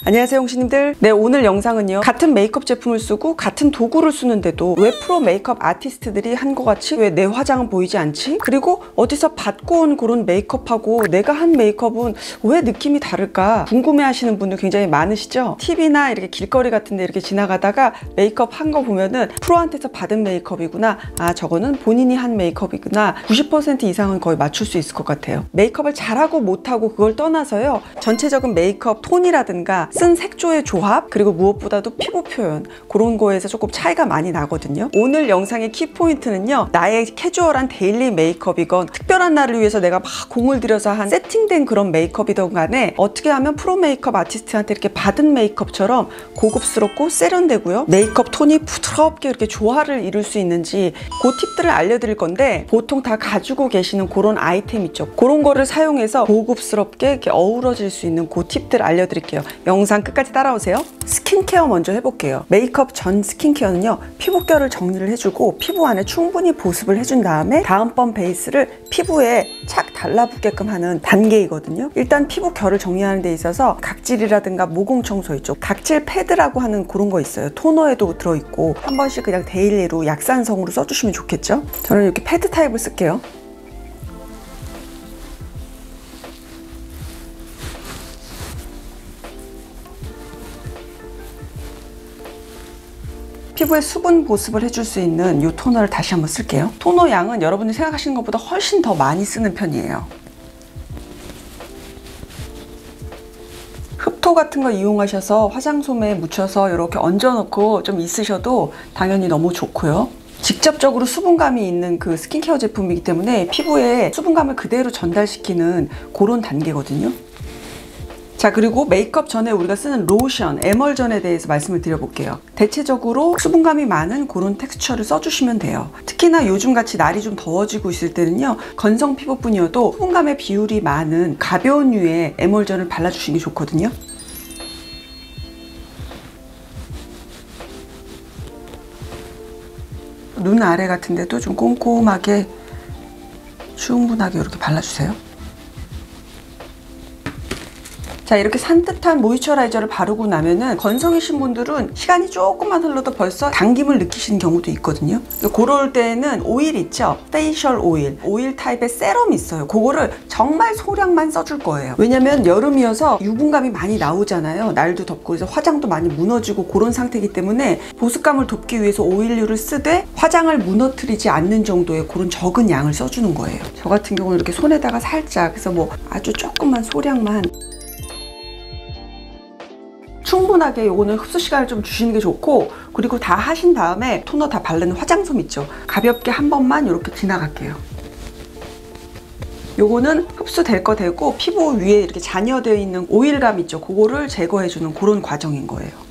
안녕하세요 홍시님들. 네, 오늘 영상은요, 같은 메이크업 제품을 쓰고 같은 도구를 쓰는데도 왜 프로 메이크업 아티스트들이 한 것 같이 왜 내 화장은 보이지 않지? 그리고 어디서 받고 온 그런 메이크업하고 내가 한 메이크업은 왜 느낌이 다를까 궁금해 하시는 분들 굉장히 많으시죠? TV나 이렇게 길거리 같은 데 이렇게 지나가다가 메이크업 한 거 보면은 프로한테서 받은 메이크업이구나, 아 저거는 본인이 한 메이크업이구나, 90% 이상은 거의 맞출 수 있을 것 같아요. 메이크업을 잘하고 못하고 그걸 떠나서요, 전체적인 메이크업 톤이라든가 쓴 색조의 조합, 그리고 무엇보다도 피부 표현, 그런 거에서 조금 차이가 많이 나거든요. 오늘 영상의 키포인트는요, 나의 캐주얼한 데일리 메이크업이건 특별한 날을 위해서 내가 막 공을 들여서 한 세팅된 그런 메이크업이든 간에 어떻게 하면 프로 메이크업 아티스트한테 이렇게 받은 메이크업처럼 고급스럽고 세련되고요, 메이크업 톤이 부드럽게 이렇게 조화를 이룰 수 있는지 그 팁들을 알려드릴 건데, 보통 다 가지고 계시는 그런 아이템 있죠, 그런 거를 사용해서 고급스럽게 이렇게 어우러질 수 있는 그 팁들 알려드릴게요. 영상 끝까지 따라오세요. 스킨케어 먼저 해볼게요. 메이크업 전 스킨케어는요, 피부결을 정리를 해주고 피부 안에 충분히 보습을 해준 다음에 다음번 베이스를 피부에 착 달라붙게끔 하는 단계이거든요. 일단 피부결을 정리하는 데 있어서 각질이라든가 모공 청소 있죠, 각질 패드라고 하는 그런 거 있어요. 토너에도 들어있고 한 번씩 그냥 데일리로 약산성으로 써주시면 좋겠죠. 저는 이렇게 패드 타입을 쓸게요. 피부에 수분 보습을 해줄 수 있는 이 토너를 다시 한번 쓸게요. 토너 양은 여러분이 생각하시는 것보다 훨씬 더 많이 쓰는 편이에요. 흡토 같은 거 이용하셔서 화장솜에 묻혀서 이렇게 얹어놓고 좀 있으셔도 당연히 너무 좋고요. 직접적으로 수분감이 있는 그 스킨케어 제품이기 때문에 피부에 수분감을 그대로 전달시키는 그런 단계거든요. 자, 그리고 메이크업 전에 우리가 쓰는 로션, 에멀전에 대해서 말씀을 드려볼게요. 대체적으로 수분감이 많은 그런 텍스처를 써주시면 돼요. 특히나 요즘같이 날이 좀 더워지고 있을 때는요, 건성 피부뿐이어도 수분감의 비율이 많은 가벼운 류의 에멀전을 발라주시는 게 좋거든요. 눈 아래 같은 데도 좀 꼼꼼하게 충분하게 이렇게 발라주세요. 자, 이렇게 산뜻한 모이스처라이저를 바르고 나면은 건성이신 분들은 시간이 조금만 흘러도 벌써 당김을 느끼시는 경우도 있거든요. 그럴 때는 오일 있죠? 페이셜 오일 타입의 세럼이 있어요. 그거를 정말 소량만 써줄 거예요. 왜냐면 여름이어서 유분감이 많이 나오잖아요. 날도 덥고 그래서 화장도 많이 무너지고 그런 상태이기 때문에 보습감을 돕기 위해서 오일류를 쓰되 화장을 무너뜨리지 않는 정도의 그런 적은 양을 써주는 거예요. 저 같은 경우는 이렇게 손에다가 살짝, 그래서 뭐 아주 조금만 소량만, 충분하게 요거는 흡수 시간을 좀 주시는 게 좋고, 그리고 다 하신 다음에 토너 다 바르는 화장솜 있죠, 가볍게 한 번만 이렇게 지나갈게요. 요거는 흡수될 거 되고 피부 위에 이렇게 잔여되어 있는 오일감 있죠, 그거를 제거해주는 그런 과정인 거예요.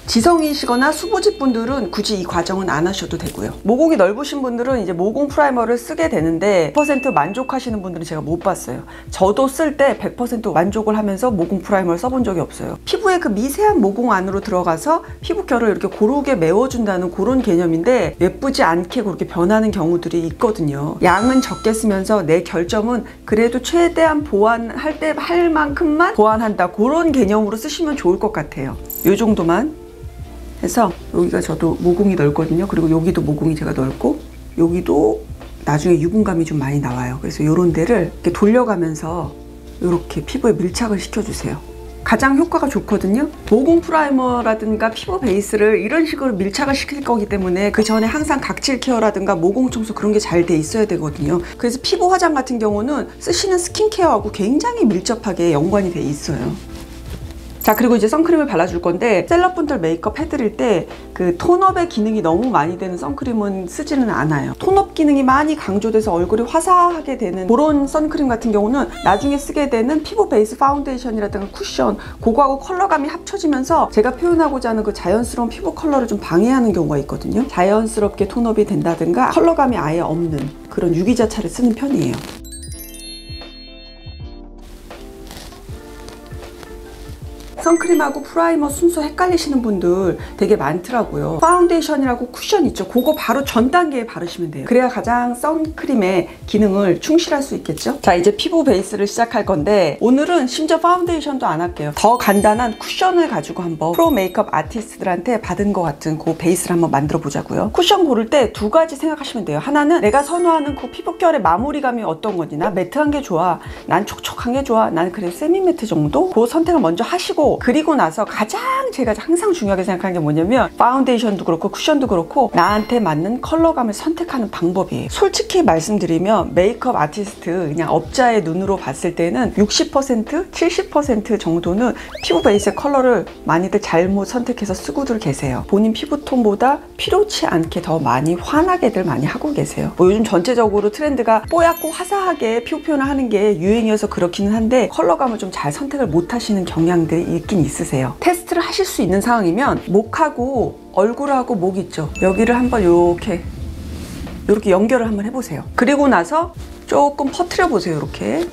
지성이시거나 수부집 분들은 굳이 이 과정은 안 하셔도 되고요. 모공이 넓으신 분들은 이제 모공 프라이머를 쓰게 되는데 100% 만족하시는 분들은 제가 못 봤어요. 저도 쓸 때 100% 만족을 하면서 모공 프라이머를 써본 적이 없어요. 피부에 그 미세한 모공 안으로 들어가서 피부결을 이렇게 고르게 메워준다는 그런 개념인데, 예쁘지 않게 그렇게 변하는 경우들이 있거든요. 양은 적게 쓰면서 내 결점은 그래도 최대한 보완할 때 할 만큼만 보완한다, 그런 개념으로 쓰시면 좋을 것 같아요. 요 정도만 해서, 여기가 저도 모공이 넓거든요. 그리고 여기도 모공이 제가 넓고 여기도 나중에 유분감이 좀 많이 나와요. 그래서 이런 데를 이렇게 돌려가면서 이렇게 피부에 밀착을 시켜주세요. 가장 효과가 좋거든요. 모공 프라이머라든가 피부 베이스를 이런 식으로 밀착을 시킬 거기 때문에 그 전에 항상 각질 케어라든가 모공 청소 그런 게 잘 돼 있어야 되거든요. 그래서 피부 화장 같은 경우는 쓰시는 스킨케어하고 굉장히 밀접하게 연관이 돼 있어요. 자, 그리고 이제 선크림을 발라줄 건데, 셀럽분들 메이크업 해드릴 때 그 톤업의 기능이 너무 많이 되는 선크림은 쓰지는 않아요. 톤업 기능이 많이 강조돼서 얼굴이 화사하게 되는 그런 선크림 같은 경우는 나중에 쓰게 되는 피부 베이스 파운데이션이라든가 쿠션, 그거하고 컬러감이 합쳐지면서 제가 표현하고자 하는 그 자연스러운 피부 컬러를 좀 방해하는 경우가 있거든요. 자연스럽게 톤업이 된다든가 컬러감이 아예 없는 그런 유기자차를 쓰는 편이에요. 선크림하고 프라이머 순서 헷갈리시는 분들 되게 많더라고요. 파운데이션이라고 쿠션 있죠. 그거 바로 전 단계에 바르시면 돼요. 그래야 가장 선크림의 기능을 충실할 수 있겠죠. 자, 이제 피부 베이스를 시작할 건데 오늘은 심지어 파운데이션도 안 할게요. 더 간단한 쿠션을 가지고 한번 프로 메이크업 아티스트들한테 받은 것 같은 그 베이스를 한번 만들어 보자고요. 쿠션 고를 때 두 가지 생각하시면 돼요. 하나는 내가 선호하는 그 피부결의 마무리감이 어떤 거지. 나 매트한 게 좋아, 난 촉촉한 게 좋아, 난 그래 세미 매트 정도, 그 선택을 먼저 하시고, 그리고 나서 가장 제가 항상 중요하게 생각하는 게 뭐냐면 파운데이션도 그렇고 쿠션도 그렇고 나한테 맞는 컬러감을 선택하는 방법이에요. 솔직히 말씀드리면 메이크업 아티스트 그냥 업자의 눈으로 봤을 때는 60%, 70% 정도는 피부 베이스의 컬러를 많이들 잘못 선택해서 쓰고들 계세요. 본인 피부톤보다 필요치 않게 더 많이 환하게들 많이 하고 계세요. 뭐 요즘 전체적으로 트렌드가 뽀얗고 화사하게 피부 표현을 하는 게 유행이어서 그렇기는 한데 color감을 좀 잘 선택을 못 하시는 경향들이 있긴 있으세요. 테스트를 하실 수 있는 상황이면 목하고 얼굴하고 목 있죠, 여기를 한번 이렇게 연결을 한번 해보세요. 그리고 나서 조금 퍼뜨려 보세요. 이렇게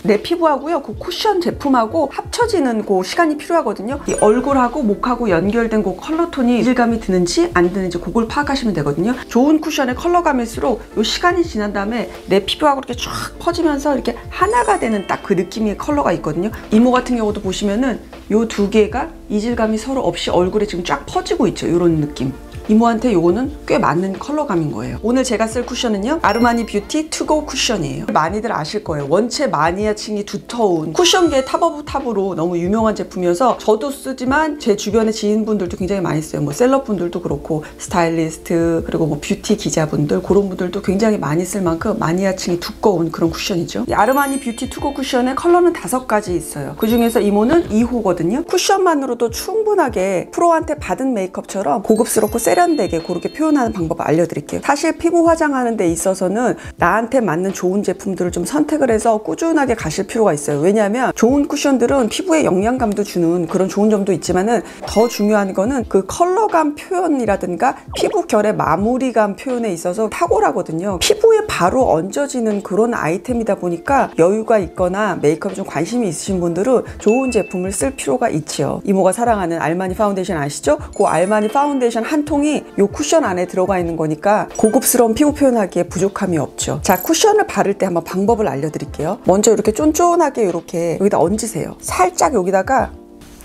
내 피부하고요, 그 쿠션 제품하고 합쳐지는 그 시간이 필요하거든요. 이 얼굴하고 목하고 연결된 그 컬러톤이 이질감이 드는지 안 드는지 그걸 파악하시면 되거든요. 좋은 쿠션의 컬러감일수록 이 시간이 지난 다음에 내 피부하고 이렇게 쫙 퍼지면서 이렇게 하나가 되는 딱 그 느낌의 컬러가 있거든요. 이모 같은 경우도 보시면은 이 두 개가 이질감이 서로 없이 얼굴에 지금 쫙 퍼지고 있죠. 이런 느낌. 이모한테 요거는 꽤 맞는 컬러감인 거예요. 오늘 제가 쓸 쿠션은요, 아르마니 뷰티 투고 쿠션이에요. 많이들 아실 거예요. 원체 마니아층이 두터운 쿠션계의 탑 오브 탑으로 너무 유명한 제품이어서 저도 쓰지만 제 주변의 지인분들도 굉장히 많이 써요. 뭐 셀럽분들도 그렇고 스타일리스트, 그리고 뭐 뷰티 기자분들, 그런 분들도 굉장히 많이 쓸 만큼 마니아층이 두꺼운 그런 쿠션이죠. 이 아르마니 뷰티 투고 쿠션의 컬러는 5가지 있어요. 그 중에서 이모는 2호거든요. 쿠션만으로도 충분하게 프로한테 받은 메이크업처럼 고급스럽고 세련되게 그렇게 표현하는 방법을 알려드릴게요. 사실 피부 화장하는 데 있어서는 나한테 맞는 좋은 제품들을 좀 선택을 해서 꾸준하게 가실 필요가 있어요. 왜냐하면 좋은 쿠션들은 피부에 영양감도 주는 그런 좋은 점도 있지만은 더 중요한 거는 그 컬러감 표현이라든가 피부결의 마무리감 표현에 있어서 탁월하거든요. 피부에 바로 얹어지는 그런 아이템이다 보니까 여유가 있거나 메이크업에 좀 관심이 있으신 분들은 좋은 제품을 쓸 필요가 있지요. 이모가 사랑하는 알마니 파운데이션 아시죠? 그 알마니 파운데이션 한 통이 이 쿠션 안에 들어가 있는 거니까 고급스러운 피부 표현하기에 부족함이 없죠. 자, 쿠션을 바를 때 한번 방법을 알려드릴게요. 먼저 이렇게 쫀쫀하게 이렇게 여기다 얹으세요. 살짝 여기다가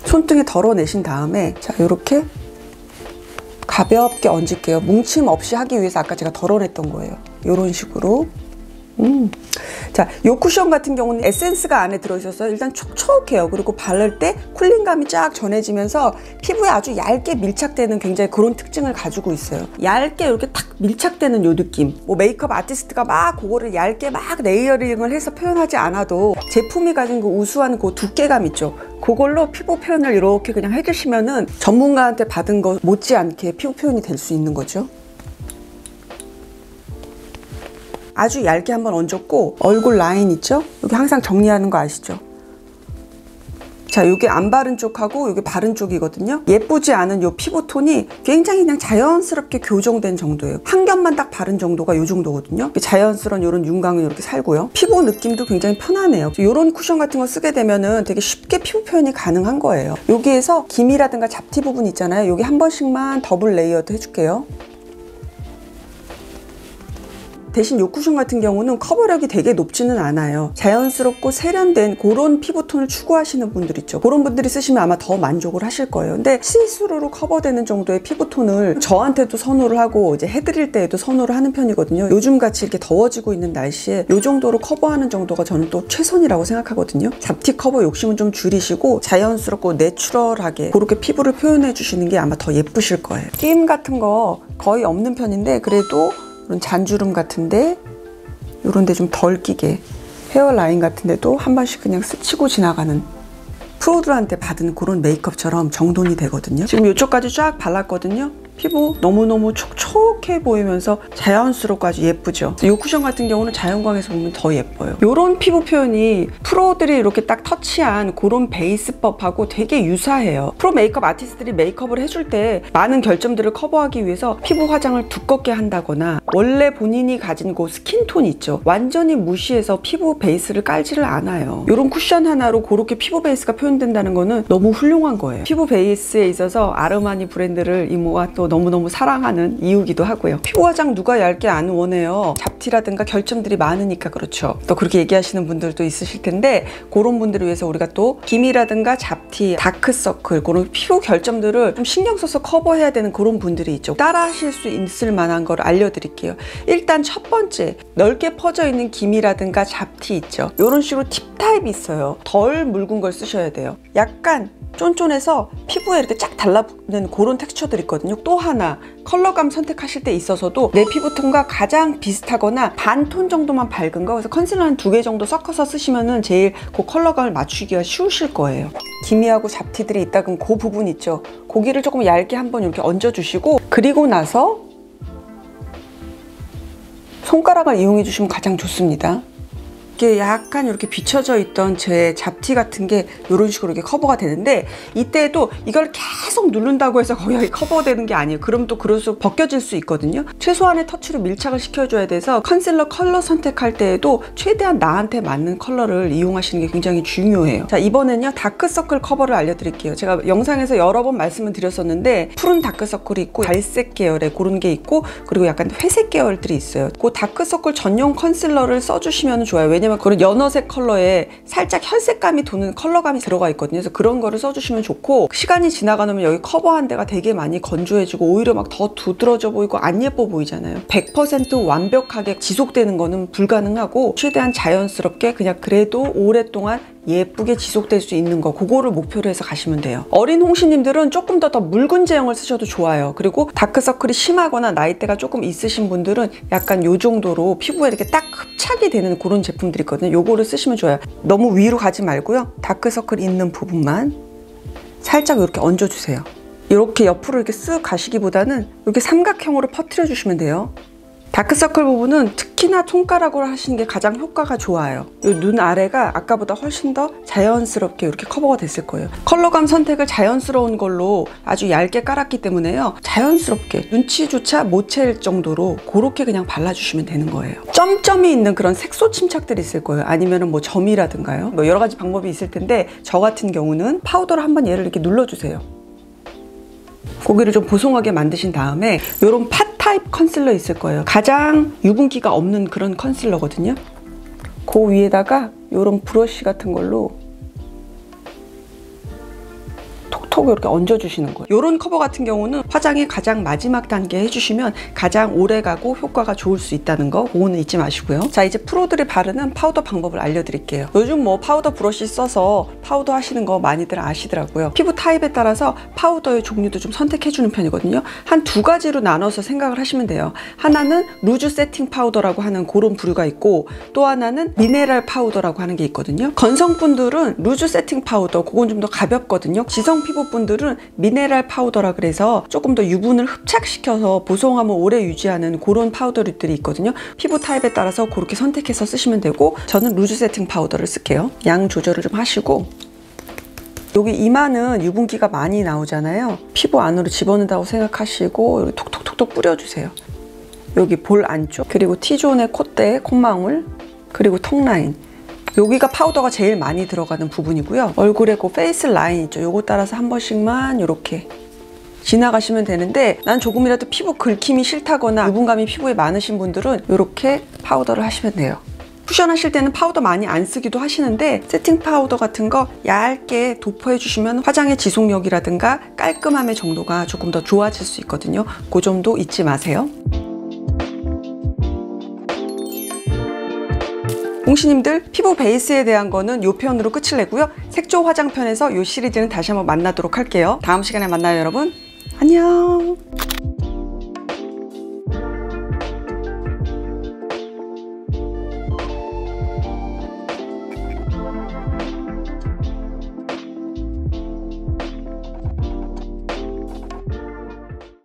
손등에 덜어내신 다음에, 자, 이렇게 가볍게 얹을게요. 뭉침 없이 하기 위해서 아까 제가 덜어냈던 거예요. 이런 식으로. 자, 이 쿠션 같은 경우는 에센스가 안에 들어있어서 일단 촉촉해요. 그리고 바를 때 쿨링감이 쫙 전해지면서 피부에 아주 얇게 밀착되는 굉장히 그런 특징을 가지고 있어요. 얇게 이렇게 탁 밀착되는 요 느낌. 뭐 메이크업 아티스트가 막 그거를 얇게 막 레이어링을 해서 표현하지 않아도 제품이 가진 그 우수한 그 두께감 있죠. 그걸로 피부 표현을 이렇게 그냥 해주시면은 전문가한테 받은 거 못지않게 피부 표현이 될 수 있는 거죠. 아주 얇게 한번 얹었고, 얼굴 라인 있죠? 여기 항상 정리하는 거 아시죠? 자, 여기 안 바른 쪽하고 여기 바른 쪽이거든요. 예쁘지 않은 이 피부톤이 굉장히 그냥 자연스럽게 교정된 정도예요. 한 겹만 딱 바른 정도가 이 정도거든요. 자연스러운 이런 윤광은 이렇게 살고요. 피부 느낌도 굉장히 편하네요. 이런 쿠션 같은 거 쓰게 되면은 되게 쉽게 피부 표현이 가능한 거예요. 여기에서 기미라든가 잡티 부분 있잖아요. 여기 한 번씩만 더블 레이어드 해줄게요. 대신 이 쿠션 같은 경우는 커버력이 되게 높지는 않아요. 자연스럽고 세련된 그런 피부톤을 추구하시는 분들 있죠. 그런 분들이 쓰시면 아마 더 만족을 하실 거예요. 근데 시스루로 커버되는 정도의 피부톤을 저한테도 선호를 하고 이제 해드릴 때에도 선호를 하는 편이거든요. 요즘같이 이렇게 더워지고 있는 날씨에 이 정도로 커버하는 정도가 저는 또 최선이라고 생각하거든요. 잡티 커버 욕심은 좀 줄이시고 자연스럽고 내추럴하게 그렇게 피부를 표현해 주시는 게 아마 더 예쁘실 거예요. 끼임 같은 거 거의 없는 편인데 그래도 이런 잔주름 같은데 이런 데 좀 덜 끼게 헤어라인 같은 데도 한 번씩 그냥 스치고 지나가는 프로들한테 받은 그런 메이크업처럼 정돈이 되거든요. 지금 이쪽까지 쫙 발랐거든요. 피부 너무너무 촉촉해 보이면서 자연스럽고 아주 예쁘죠. 이 쿠션 같은 경우는 자연광에서 보면 더 예뻐요. 이런 피부 표현이 프로들이 이렇게 딱 터치한 그런 베이스법하고 되게 유사해요. 프로 메이크업 아티스트들이 메이크업을 해줄 때 많은 결점들을 커버하기 위해서 피부 화장을 두껍게 한다거나 원래 본인이 가진 그 스킨톤 있죠. 완전히 무시해서 피부 베이스를 깔지를 않아요. 이런 쿠션 하나로 그렇게 피부 베이스가 표현된다는 거는 너무 훌륭한 거예요. 피부 베이스에 있어서 아르마니 브랜드를 이모가 또 너무너무 사랑하는 이유기도 하고요. 피부 화장 누가 얇게 안 원해요. 잡티라든가 결점들이 많으니까 그렇죠. 또 그렇게 얘기하시는 분들도 있으실 텐데 그런 분들을 위해서 우리가 또 기미라든가 잡티, 다크서클 그런 피부 결점들을 좀 신경 써서 커버해야 되는 그런 분들이 있죠. 따라 하실 수 있을 만한 걸 알려드릴게요. 일단 첫 번째, 넓게 퍼져 있는 기미라든가 잡티 있죠. 이런 식으로 팁 타입이 있어요. 덜 묽은 걸 쓰셔야 돼요. 약간 쫀쫀해서 피부에 이렇게 쫙 달라붙는 그런 텍스처들이 있거든요. 또 하나, 컬러감 선택하실 때 있어서도 내 피부톤과 가장 비슷하거나 반 톤 정도만 밝은 거, 그래서 컨실러 한 2개 정도 섞어서 쓰시면은 제일 그 컬러감을 맞추기가 쉬우실 거예요. 기미하고 잡티들이 있다 그럼 그 부분 있죠. 고기를 조금 얇게 한번 이렇게 얹어주시고, 그리고 나서 손가락을 이용해 주시면 가장 좋습니다. 이게 약간 이렇게 비춰져 있던 제 잡티 같은 게 이런 식으로 이렇게 커버가 되는데, 이때도 이걸 계속 누른다고 해서 거의 커버되는 게 아니에요. 그럼 또 그럴수록 벗겨질 수 있거든요. 최소한의 터치로 밀착을 시켜줘야 돼서 컨실러 컬러 선택할 때에도 최대한 나한테 맞는 컬러를 이용하시는 게 굉장히 중요해요. 자, 이번엔요 다크서클 커버를 알려드릴게요. 제가 영상에서 여러 번 말씀을 드렸었는데 푸른 다크서클이 있고 갈색 계열의 그런 게 있고, 그리고 약간 회색 계열들이 있어요. 그 다크서클 전용 컨실러를 써주시면 좋아요. 왜냐면 그런 연어색 컬러에 살짝 혈색감이 도는 컬러감이 들어가 있거든요. 그래서 그런 거를 써주시면 좋고, 시간이 지나가면 여기 커버한 데가 되게 많이 건조해지고 오히려 막 더 두드러져 보이고 안 예뻐 보이잖아요. 100% 완벽하게 지속되는 거는 불가능하고, 최대한 자연스럽게 그냥 그래도 오랫동안 예쁘게 지속될 수 있는 거, 그거를 목표로 해서 가시면 돼요. 어린 홍시님들은 조금 더 묽은 제형을 쓰셔도 좋아요. 그리고 다크서클이 심하거나 나이대가 조금 있으신 분들은 약간 요 정도로 피부에 이렇게 딱 흡착이 되는 그런 제품들이 있거든요. 요거를 쓰시면 좋아요. 너무 위로 가지 말고요. 다크서클 있는 부분만 살짝 이렇게 얹어주세요. 이렇게 옆으로 이렇게 쓱 가시기보다는 이렇게 삼각형으로 퍼뜨려 주시면 돼요. 다크서클 부분은 특히나 손가락으로 하시는 게 가장 효과가 좋아요. 이 눈 아래가 아까보다 훨씬 더 자연스럽게 이렇게 커버가 됐을 거예요. 컬러감 선택을 자연스러운 걸로 아주 얇게 깔았기 때문에요. 자연스럽게 눈치조차 못 챌 정도로 그렇게 그냥 발라주시면 되는 거예요. 점점이 있는 그런 색소 침착들이 있을 거예요. 아니면은 뭐 점이라든가요. 뭐 여러 가지 방법이 있을 텐데, 저 같은 경우는 파우더로 한번 얘를 이렇게 눌러주세요. 고기를 좀 보송하게 만드신 다음에 이런 팟 타입 컨실러 있을 거예요. 가장 유분기가 없는 그런 컨실러거든요. 그 위에다가 이런 브러쉬 같은 걸로 톡톡 이렇게 얹어주시는 거예요. 이런 커버 같은 경우는 화장의 가장 마지막 단계 해주시면 가장 오래가고 효과가 좋을 수 있다는 거, 그거는 잊지 마시고요. 자, 이제 프로들이 바르는 파우더 방법을 알려드릴게요. 요즘 뭐 파우더 브러쉬 써서 파우더 하시는 거 많이들 아시더라고요. 피부 타입에 따라서 파우더의 종류도 좀 선택해주는 편이거든요. 한 2가지로 나눠서 생각을 하시면 돼요. 하나는 루즈 세팅 파우더라고 하는 그런 부류가 있고, 또 하나는 미네랄 파우더라고 하는 게 있거든요. 건성분들은 루즈 세팅 파우더, 그건 좀 더 가볍거든요. 지성 피부 분들은 미네랄 파우더라 그래서 조금 더 유분을 흡착시켜서 보송함을 오래 유지하는 그런 파우더들이 있거든요. 피부 타입에 따라서 그렇게 선택해서 쓰시면 되고, 저는 루즈 세팅 파우더를 쓸게요. 양 조절을 좀 하시고, 여기 이마는 유분기가 많이 나오잖아요. 피부 안으로 집어넣는다고 생각하시고 여기 톡톡톡톡 뿌려주세요. 여기 볼 안쪽, 그리고 T존의 콧대, 콧망울, 그리고 턱 라인, 여기가 파우더가 제일 많이 들어가는 부분이고요. 얼굴에 그 페이스 라인 있죠. 요거 따라서 한 번씩만 이렇게 지나가시면 되는데, 난 조금이라도 피부 긁힘이 싫다거나 유분감이 피부에 많으신 분들은 이렇게 파우더를 하시면 돼요. 쿠션 하실 때는 파우더 많이 안 쓰기도 하시는데, 세팅 파우더 같은 거 얇게 도포해 주시면 화장의 지속력이라든가 깔끔함의 정도가 조금 더 좋아질 수 있거든요. 그 점도 잊지 마세요. 홍시님들, 피부 베이스에 대한 거는 이 편으로 끝을 내고요. 색조 화장편에서 이 시리즈는 다시 한번 만나도록 할게요. 다음 시간에 만나요, 여러분. 안녕.